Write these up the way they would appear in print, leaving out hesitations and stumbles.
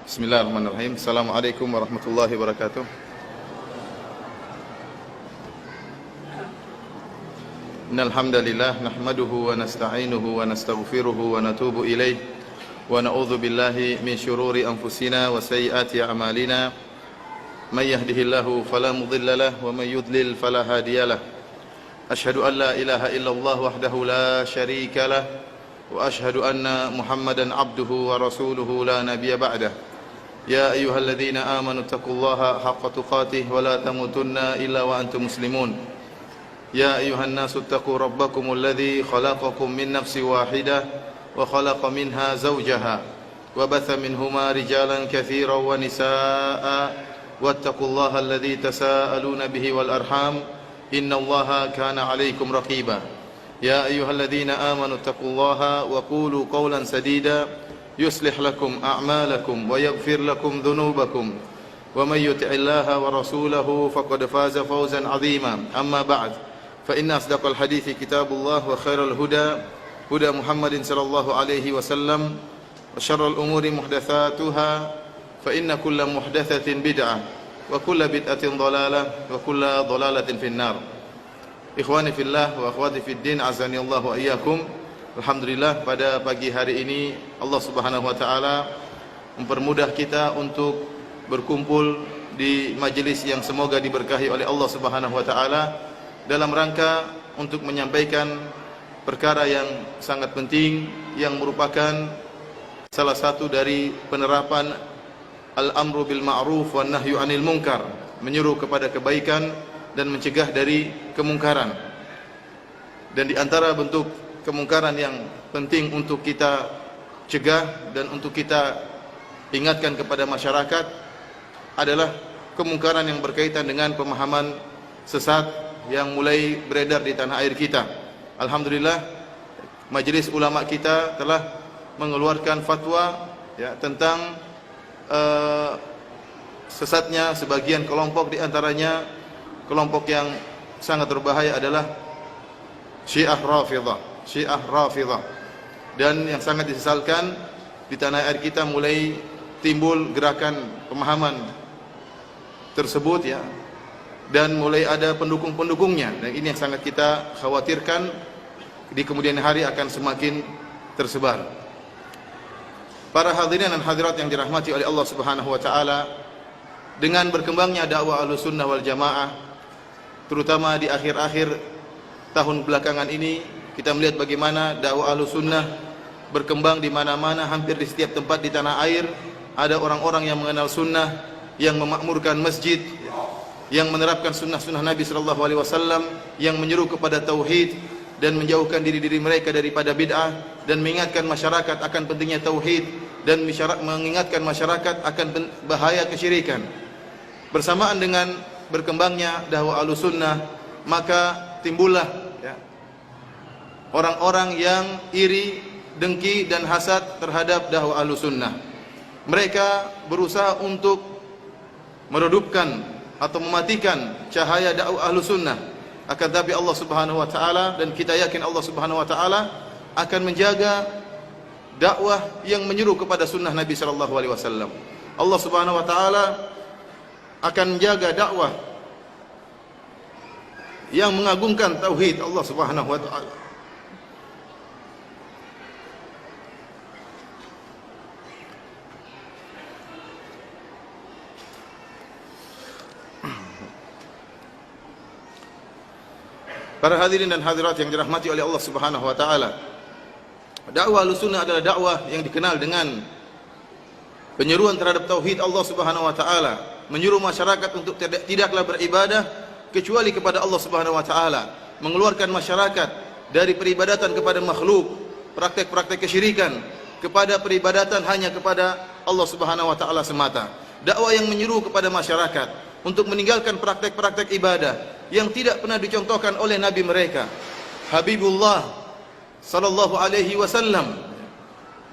Bismillahirrahmanirrahim. Assalamualaikum warahmatullahi wabarakatuh. Innal hamdalillah nahmaduhu wa nasta'inuhu wa nastaghfiruhu wa natubu ilayh wa na'udzu billahi min shururi anfusina wa sayyiati a'malina. May yahdihillahu fala mudilla lahu wa may yudlil fala hadiyalah. Ashhadu an la ilaha illallah wahdahu la syarika lah wa ashhadu anna Muhammadan abduhu wa rasuluhu la nabiyya ba'dah. يا أيها الذين آمنوا اتقوا الله حق تقاته ولا تموتن إلا وأنتم مسلمون يا أيها الناس اتقوا ربكم الذي خلقكم من نفس واحدة وخلق منها زوجها وبث منهما رجالا كثيرا ونساء واتقوا الله الذي تساءلون به والأرحام إن الله كان عليكم رقيبا يا أيها الذين آمنوا اتقوا الله وقولوا قولا سديدا يصلح لكم أعمالكم ويغفر لكم ذنوبكم ومن يطع الله ورسوله فقد فاز فوزا عظيما أما بعد فإن أصدق الحديث كتاب الله وخير الهدى هدى محمد صلى الله عليه وسلم وشر الأمور محدثاتها فإن كل محدثة بدعة وكل بدعة ضلالة وكل ضلالة في النار إخواني في الله وأخواتي في الدين عزني الله وإياكم. Alhamdulillah, pada pagi hari ini Allah Subhanahu wa taala mempermudah kita untuk berkumpul di majelis yang semoga diberkahi oleh Allah Subhanahu wa taala dalam rangka untuk menyampaikan perkara yang sangat penting yang merupakan salah satu dari penerapan al-amru bil ma'ruf wan nahyu 'anil munkar, menyuruh kepada kebaikan dan mencegah dari kemungkaran. Dan di antara bentuk kemungkaran yang penting untuk kita cegah dan untuk kita ingatkan kepada masyarakat adalah kemungkaran yang berkaitan dengan pemahaman sesat yang mulai beredar di tanah air kita. Alhamdulillah, majelis ulama kita telah mengeluarkan fatwa tentang sesatnya sebagian kelompok, di antaranya kelompok yang sangat berbahaya adalah Syiah Rafidhah. Dan yang sangat disesalkan, di tanah air kita mulai timbul gerakan pemahaman tersebut dan mulai ada pendukung-pendukungnya, dan ini yang sangat kita khawatirkan di kemudian hari akan semakin tersebar. Para hadirin dan hadirat yang dirahmati oleh Allah Subhanahu wa taala, dengan berkembangnya dakwah Ahlussunnah wal Jamaah terutama di akhir-akhir tahun belakangan ini, kita melihat bagaimana dakwah Ahlussunnah berkembang di mana-mana, hampir di setiap tempat di tanah air ada orang-orang yang mengenal sunnah, yang memakmurkan masjid, yang menerapkan sunnah-sunnah Nabi sallallahu alaihi wasallam, yang menyeru kepada tauhid dan menjauhkan diri-diri mereka daripada bid'ah, dan mengingatkan masyarakat akan pentingnya tauhid dan mengingatkan masyarakat akan bahaya kesyirikan. Bersamaan dengan berkembangnya dakwah Ahlussunnah, maka timbullah orang-orang yang iri, dengki dan hasad terhadap dakwah Ahlussunnah. Mereka berusaha untuk meredupkan atau mematikan cahaya dakwah Ahlussunnah. Akan tapi Allah Subhanahu wa taala, dan kita yakin Allah Subhanahu wa taala akan menjaga dakwah yang menyeru kepada sunnah Nabi sallallahu alaihi wasallam. Allah Subhanahu wa taala akan menjaga dakwah yang mengagungkan tauhid Allah Subhanahu wa taala. Para hadirin dan hadirat yang dirahmati oleh Allah Subhanahu wa taala, dakwah Ahlussunnah adalah dakwah yang dikenal dengan penyeruan terhadap tauhid Allah Subhanahu wa taala, menyuruh masyarakat untuk tidaklah beribadah kecuali kepada Allah Subhanahu wa taala, mengeluarkan masyarakat dari peribadatan kepada makhluk, praktek-praktek kesyirikan, kepada peribadatan hanya kepada Allah Subhanahu wa taala semata. Dakwah yang menyeru kepada masyarakat untuk meninggalkan praktek-praktek ibadah yang tidak pernah dicontohkan oleh Nabi mereka, Habibullah sallallahu alaihi wasallam,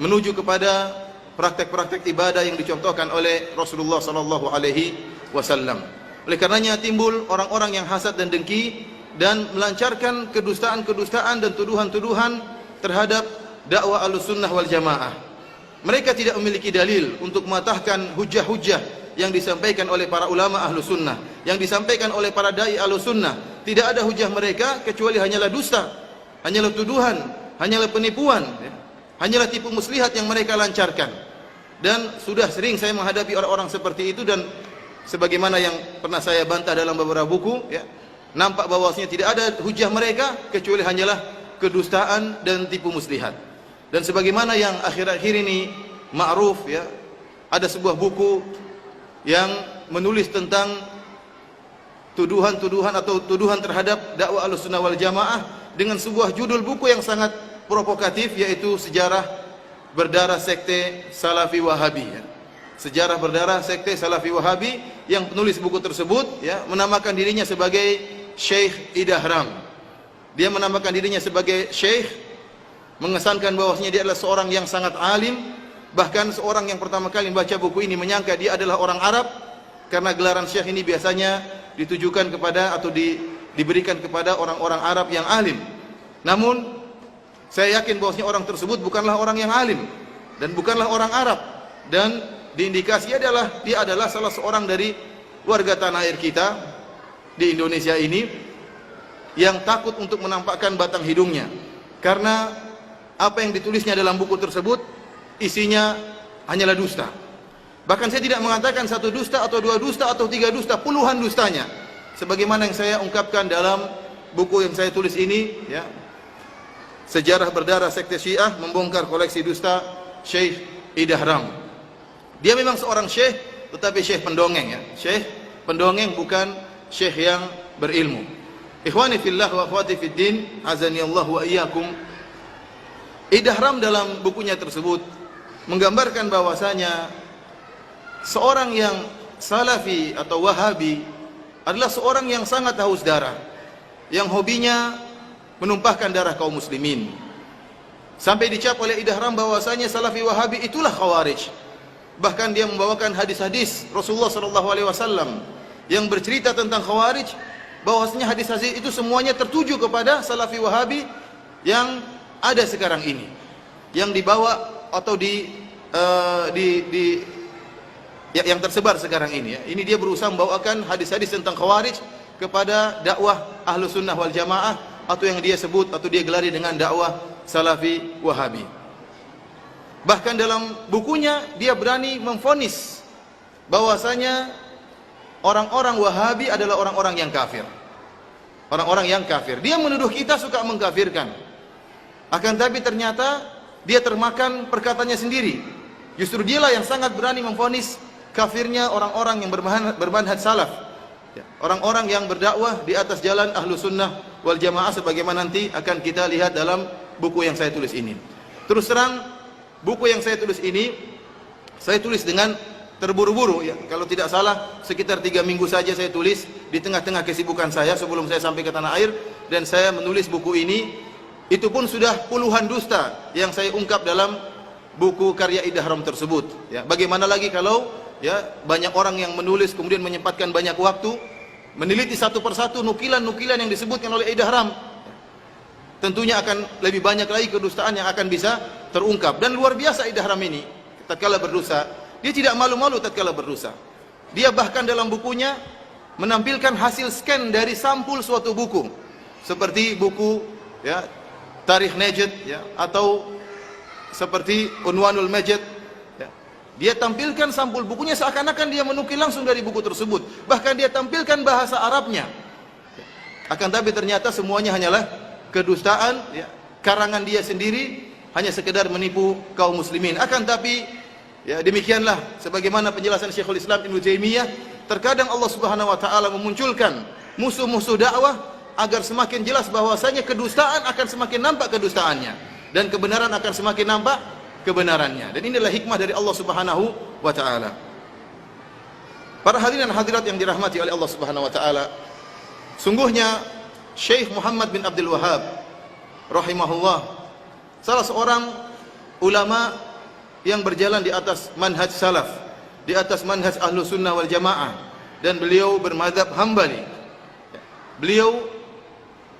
menuju kepada praktek-praktek ibadah yang dicontohkan oleh Rasulullah sallallahu alaihi wasallam. Oleh karenanya timbul orang-orang yang hasad dan dengki dan melancarkan kedustaan-kedustaan dan tuduhan-tuduhan terhadap dakwah Ahlussunnah wal Jamaah. Mereka tidak memiliki dalil untuk mematahkan hujah-hujah yang disampaikan oleh para ulama ahlu sunnah, yang disampaikan oleh para dai ahlu sunnah. Tidak ada hujah mereka kecuali hanyalah dusta, hanyalah tuduhan, hanyalah penipuan, hanyalah tipu muslihat yang mereka lancarkan. Dan sudah sering saya menghadapi orang-orang seperti itu, dan sebagaimana yang pernah saya bantah dalam beberapa buku, nampak bahwasanya tidak ada hujah mereka kecuali hanyalah kedustaan dan tipu muslihat. Dan sebagaimana yang akhir-akhir ini ma'ruf, ada sebuah buku yang menulis tentang tuduhan-tuduhan atau tuduhan terhadap dakwah Ahlussunnah wal Jamaah dengan sebuah judul buku yang sangat provokatif, yaitu Sejarah Berdarah Sekte Salafi Wahabi. Sejarah Berdarah Sekte Salafi Wahabi, yang penulis buku tersebut menamakan dirinya sebagai Syekh Idahram. Dia menamakan dirinya sebagai Syekh, mengesankan bahwasanya dia adalah seorang yang sangat alim. Bahkan seorang yang pertama kali membaca buku ini menyangka dia adalah orang Arab, karena gelaran syekh ini biasanya ditujukan kepada atau diberikan kepada orang-orang Arab yang alim. Namun saya yakin bahwasanya orang tersebut bukanlah orang yang alim dan bukanlah orang Arab, dan diindikasi dia adalah salah seorang dari warga tanah air kita di Indonesia ini yang takut untuk menampakkan batang hidungnya, karena apa yang ditulisnya dalam buku tersebut isinya hanyalah dusta. Bahkan saya tidak mengatakan satu dusta atau dua dusta atau tiga dusta, puluhan dustanya. Sebagaimana yang saya ungkapkan dalam buku yang saya tulis ini, Sejarah Berdarah Sekte Syiah Membongkar Koleksi Dusta Syekh Idahram. Dia memang seorang syekh, tetapi syekh pendongeng, syekh pendongeng, bukan syekh yang berilmu. Ikhwani fillah wa akhwati fid din, azani Allah wa iyyakum. Idahram dalam bukunya tersebut menggambarkan bahwasanya seorang yang salafi atau wahabi adalah seorang yang sangat haus darah, yang hobinya menumpahkan darah kaum muslimin. Sampai dicap oleh Idahram bahwasanya salafi wahabi itulah khawarij. Bahkan dia membawakan hadis-hadis Rasulullah SAW yang bercerita tentang khawarij, bahwasanya hadis-hadis itu semuanya tertuju kepada salafi wahabi yang ada sekarang ini, yang dibawa atau yang tersebar sekarang ini. Ini dia berusaha membawakan hadis-hadis tentang khawarij kepada dakwah Ahlussunnah wal Jamaah, atau yang dia sebut atau dia gelari dengan dakwah salafi wahabi. Bahkan dalam bukunya dia berani memvonis bahwasanya orang-orang wahabi adalah orang-orang yang kafir. Orang-orang yang kafir. Dia menuduh kita suka mengkafirkan. Akan tapi ternyata dia termakan perkataannya sendiri. Justru dialah yang sangat berani memvonis kafirnya orang-orang yang bermanhaj salaf, orang-orang yang berdakwah di atas jalan Ahlussunnah wal Jamaah, sebagaimana nanti akan kita lihat dalam buku yang saya tulis ini. Terus terang, buku yang saya tulis ini saya tulis dengan terburu-buru, kalau tidak salah sekitar 3 minggu saja saya tulis di tengah-tengah kesibukan saya sebelum saya sampai ke tanah air. Dan saya menulis buku ini, itu pun sudah puluhan dusta yang saya ungkap dalam buku karya Idahram tersebut. Bagaimana lagi kalau banyak orang yang menulis kemudian menyempatkan banyak waktu meneliti satu persatu nukilan-nukilan yang disebutkan oleh Idahram. Tentunya akan lebih banyak lagi kedustaan yang akan bisa terungkap. Dan luar biasa Idahram ini tatkala berdosa, dia tidak malu-malu tatkala berdosa. Dia bahkan dalam bukunya menampilkan hasil scan dari sampul suatu buku, seperti buku Tarikh Najd, atau seperti Unwanul Majd. Dia tampilkan sampul bukunya seakan-akan dia menukil langsung dari buku tersebut. Bahkan dia tampilkan bahasa Arabnya. Akan tapi ternyata semuanya hanyalah kedustaan, karangan dia sendiri, hanya sekedar menipu kaum muslimin. Akan tapi demikianlah sebagaimana penjelasan Syekhul Islam Ibnu Taimiyah, terkadang Allah Subhanahu wa taala memunculkan musuh-musuh dakwah agar semakin jelas bahwasanya kedustaan akan semakin nampak kedustaannya dan kebenaran akan semakin nampak kebenarannya. Dan inilah hikmah dari Allah Subhanahu wa taala. Para hadirin dan hadirat yang dirahmati oleh Allah Subhanahu wa taala, sungguhnya Syekh Muhammad bin Abdul Wahhab rahimahullah salah seorang ulama yang berjalan di atas manhaj salaf, di atas manhaj Ahlussunnah wal Jamaah, dan beliau bermadzhab Hambali. Beliau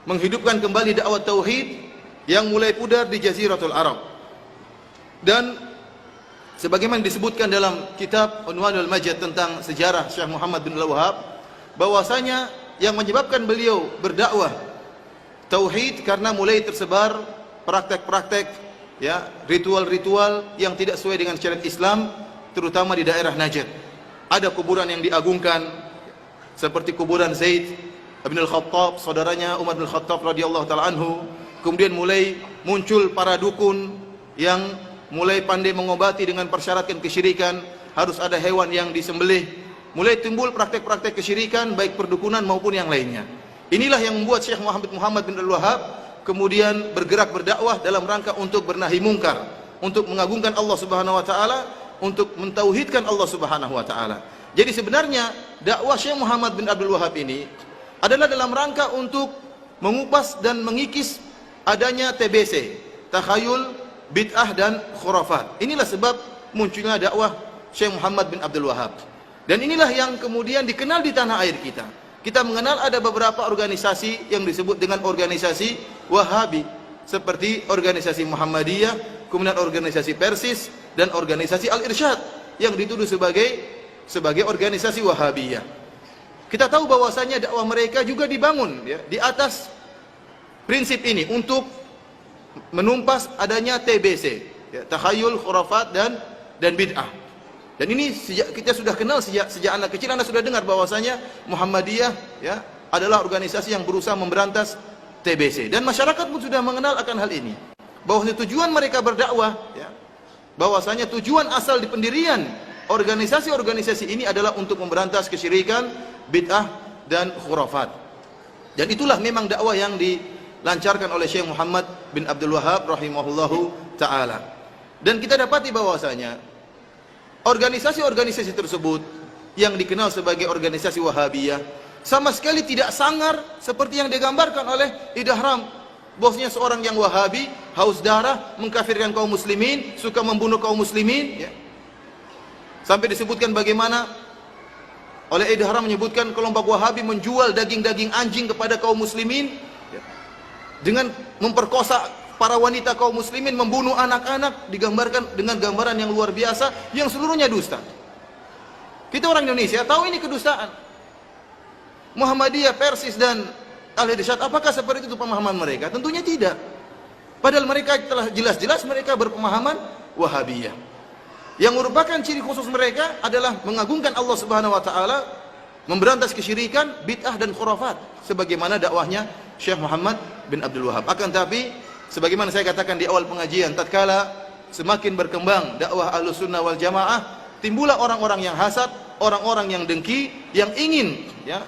menghidupkan kembali dakwah tauhid yang mulai pudar di Jaziratul Arab. Dan sebagaimana disebutkan dalam kitab Unwanul Majid tentang sejarah Syekh Muhammad bin Abdul Wahhab, bahwasanya yang menyebabkan beliau berdakwah tauhid karena mulai tersebar praktek-praktek ya, ritual-ritual yang tidak sesuai dengan syariat Islam, terutama di daerah Najd. Ada kuburan yang diagungkan seperti kuburan Zaid bin Al-Khattab, saudaranya Umar bin Al-Khattab radhiyallahu taala anhu. Kemudian mulai muncul para dukun yang mulai pandai mengobati dengan persyaratkan kesyirikan, harus ada hewan yang disembelih. Mulai timbul praktek-praktek kesyirikan baik perdukunan maupun yang lainnya. Inilah yang membuat Syekh Muhammad bin Abdul Wahhab kemudian bergerak berdakwah dalam rangka untuk bernahi mungkar, untuk mengagungkan Allah Subhanahu wa taala, untuk mentauhidkan Allah Subhanahu wa taala. Jadi sebenarnya dakwah Syekh Muhammad bin Abdul Wahhab ini adalah dalam rangka untuk mengupas dan mengikis adanya TBC, takhayul, bid'ah dan khurafat. Inilah sebab munculnya dakwah Syekh Muhammad bin Abdul Wahhab. Dan inilah yang kemudian dikenal di tanah air kita. Kita mengenal ada beberapa organisasi yang disebut dengan organisasi Wahabi, seperti organisasi Muhammadiyah, kemudian organisasi Persis dan organisasi Al-Irsyad yang dituduh sebagai organisasi Wahabiyah. Kita tahu bahwasanya dakwah mereka juga dibangun ya, di atas prinsip ini untuk menumpas adanya TBC, ya, takhayul, khurafat dan bid'ah. Dan ini kita sudah kenal sejak anak kecil. Anda sudah dengar bahwasanya Muhammadiyah ya adalah organisasi yang berusaha memberantas TBC, dan masyarakat pun sudah mengenal akan hal ini. Bahwasanya tujuan mereka berdakwah ya, bahwasanya tujuan asal di pendirian organisasi-organisasi ini adalah untuk memberantas kesyirikan, bid'ah dan khurafat. Dan itulah memang dakwah yang dilancarkan oleh Syekh Muhammad bin Abdul Wahhab rahimahullahu taala. Dan kita dapati bahwasanya organisasi-organisasi tersebut yang dikenal sebagai organisasi Wahabiyah sama sekali tidak sangar seperti yang digambarkan oleh Idahram, bosnya seorang yang Wahabi, haus darah, mengkafirkan kaum muslimin, suka membunuh kaum muslimin ya. Sampai disebutkan bagaimana oleh Idahram menyebutkan kelompok Wahabi menjual daging-daging anjing kepada kaum muslimin ya, dengan memperkosa para wanita kaum muslimin, membunuh anak-anak, digambarkan dengan gambaran yang luar biasa yang seluruhnya dusta. Kita orang Indonesia tahu ini kedustaan. Muhammadiyah, Persis dan Al-Irsyad, apakah seperti itu pemahaman mereka? Tentunya tidak. Padahal mereka telah jelas-jelas mereka berpemahaman Wahabiyah. Yang merupakan ciri khusus mereka adalah mengagungkan Allah Subhanahu wa taala, memberantas kesyirikan, bid'ah dan khurafat, sebagaimana dakwahnya Syekh Muhammad bin Abdul Wahhab. Akan tapi sebagaimana saya katakan di awal pengajian, tatkala semakin berkembang dakwah Ahlussunnah wal Jamaah, timbullah orang-orang yang hasad, orang-orang yang dengki, yang ingin ya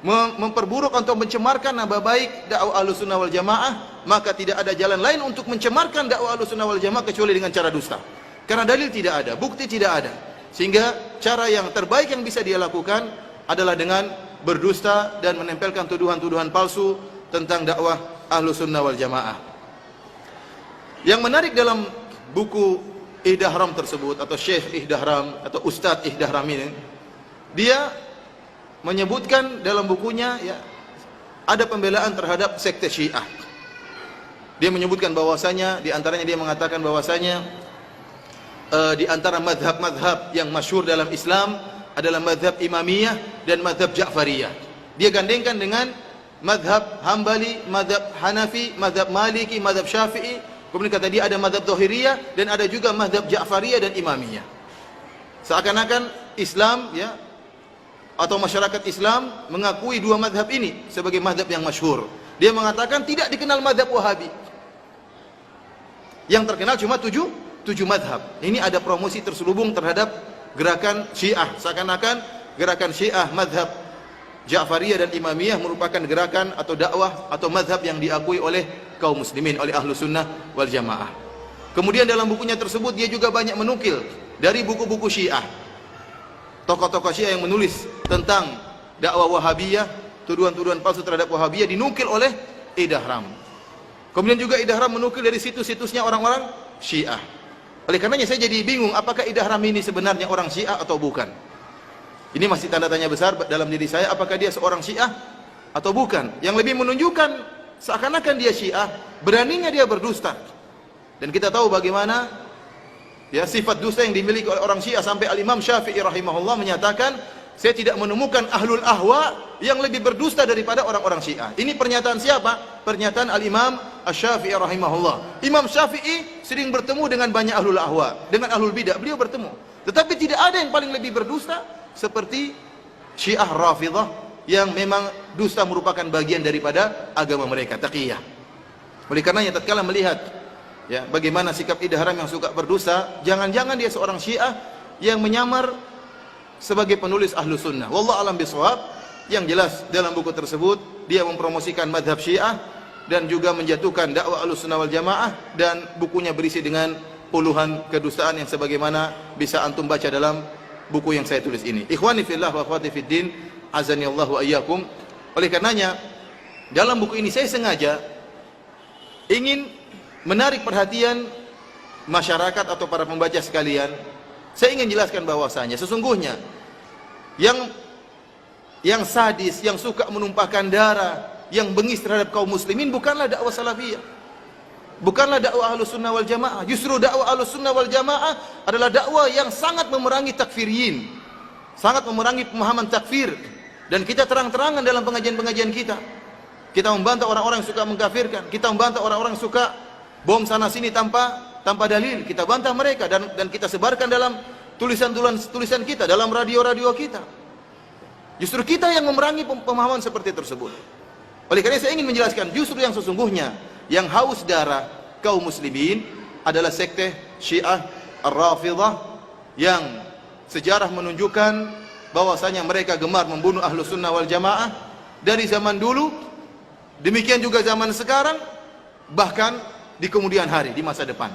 memperburuk atau mencemarkan nama baik dakwah Ahlussunnah wal Jamaah. Maka tidak ada jalan lain untuk mencemarkan dakwah Ahlussunnah wal Jamaah kecuali dengan cara dusta. Karena dalil tidak ada, bukti tidak ada. Sehingga cara yang terbaik yang bisa dia lakukan adalah dengan berdusta dan menempelkan tuduhan-tuduhan palsu tentang dakwah Ahlussunnah wal Jamaah. Yang menarik dalam buku Ihdahram tersebut, atau Syekh Ihdahram atau Ustadz Ihdahram ini, dia menyebutkan dalam bukunya ya, ada pembelaan terhadap sekte Syiah. Dia menyebutkan bahwasanya di antaranya dia mengatakan bahwasanya di antara madhab-madhab yang masyhur dalam Islam adalah madhab Imamiyah dan madhab Ja'fariyah. Dia gandengkan dengan madhab Hambali, madhab Hanafi, madhab Maliki, madhab Syafi'i. Kemudian kata dia ada madhab Zahiriyah dan ada juga madhab Ja'fariyah dan Imamiyah. Seakan-akan Islam ya, atau masyarakat Islam mengakui dua madhab ini sebagai madhab yang masyhur. Dia mengatakan tidak dikenal madhab Wahabi. Yang terkenal cuma tujuh madhab. Ini ada promosi terselubung terhadap gerakan Syiah. Seakan-akan gerakan Syiah, madhab Ja'fariyah dan Imamiyah merupakan gerakan atau dakwah atau madhab yang diakui oleh kaum muslimin, oleh Ahlussunnah wal Jamaah. Kemudian dalam bukunya tersebut dia juga banyak menukil dari buku-buku Syiah. Tokoh-tokoh Syiah yang menulis tentang dakwah Wahabiyah, tuduhan-tuduhan palsu terhadap Wahabiyah dinukil oleh Idahram. Kemudian juga Idahram menukil dari situs-situsnya orang-orang Syiah. Oleh karenanya saya jadi bingung, apakah Idahram ini sebenarnya orang Syiah atau bukan? Ini masih tanda tanya besar dalam diri saya, apakah dia seorang Syiah atau bukan? Yang lebih menunjukkan seakan-akan dia Syiah, beraninya dia berdusta. Dan kita tahu bagaimana Ya, sifat dusta yang dimiliki oleh orang Syiah sampai Al-Imam Syafi'i rahimahullah menyatakan, saya tidak menemukan ahlul ahwa yang lebih berdusta daripada orang-orang Syiah. Ini pernyataan siapa? Pernyataan Al-Imam Asy-Syafi'i rahimahullah. Imam Syafi'i sering bertemu dengan banyak ahlul ahwa, dengan ahlul bidah, beliau bertemu. Tetapi tidak ada yang paling lebih berdusta seperti Syiah Rafidhah, yang memang dusta merupakan bagian daripada agama mereka, taqiyah. Oleh karenanya tatkala melihat ya bagaimana sikap Ida Haram yang suka berdusta, jangan-jangan dia seorang Syiah yang menyamar sebagai penulis ahlu sunnah. Wallahu alam bisawab. Yang jelas dalam buku tersebut dia mempromosikan madhab Syiah dan juga menjatuhkan dakwah ahlu sunnah wal jamaah, dan bukunya berisi dengan puluhan kedustaan yang sebagaimana bisa antum baca dalam buku yang saya tulis ini. Ikhwani fillah wa akhwati fiddin, azani Allah wa iyyakum. Oleh karenanya dalam buku ini saya sengaja ingin menarik perhatian masyarakat atau para pembaca sekalian. Saya ingin jelaskan bahwasanya sesungguhnya yang sadis, yang suka menumpahkan darah, yang bengis terhadap kaum muslimin bukanlah dakwah salafiyah, bukanlah dakwah ahlus sunnah wal jamaah. Justru dakwah ahlus sunnah wal jamaah adalah dakwah yang sangat memerangi takfiriyin, sangat memerangi pemahaman takfir. Dan kita terang-terangan dalam pengajian-pengajian kita membantah orang-orang yang suka mengkafirkan, kita membantah orang-orang yang suka bom sana sini tanpa dalil, kita bantah mereka, dan kita sebarkan dalam tulisan kita, dalam radio-radio kita. Justru kita yang memerangi pemahaman seperti tersebut. Oleh karena saya ingin menjelaskan, justru yang sesungguhnya yang haus darah kaum muslimin adalah sekte Syiah Ar-Rafidhah, yang sejarah menunjukkan bahwasanya mereka gemar membunuh ahlu sunnah wal jamaah dari zaman dulu, demikian juga zaman sekarang, bahkan di kemudian hari, di masa depan.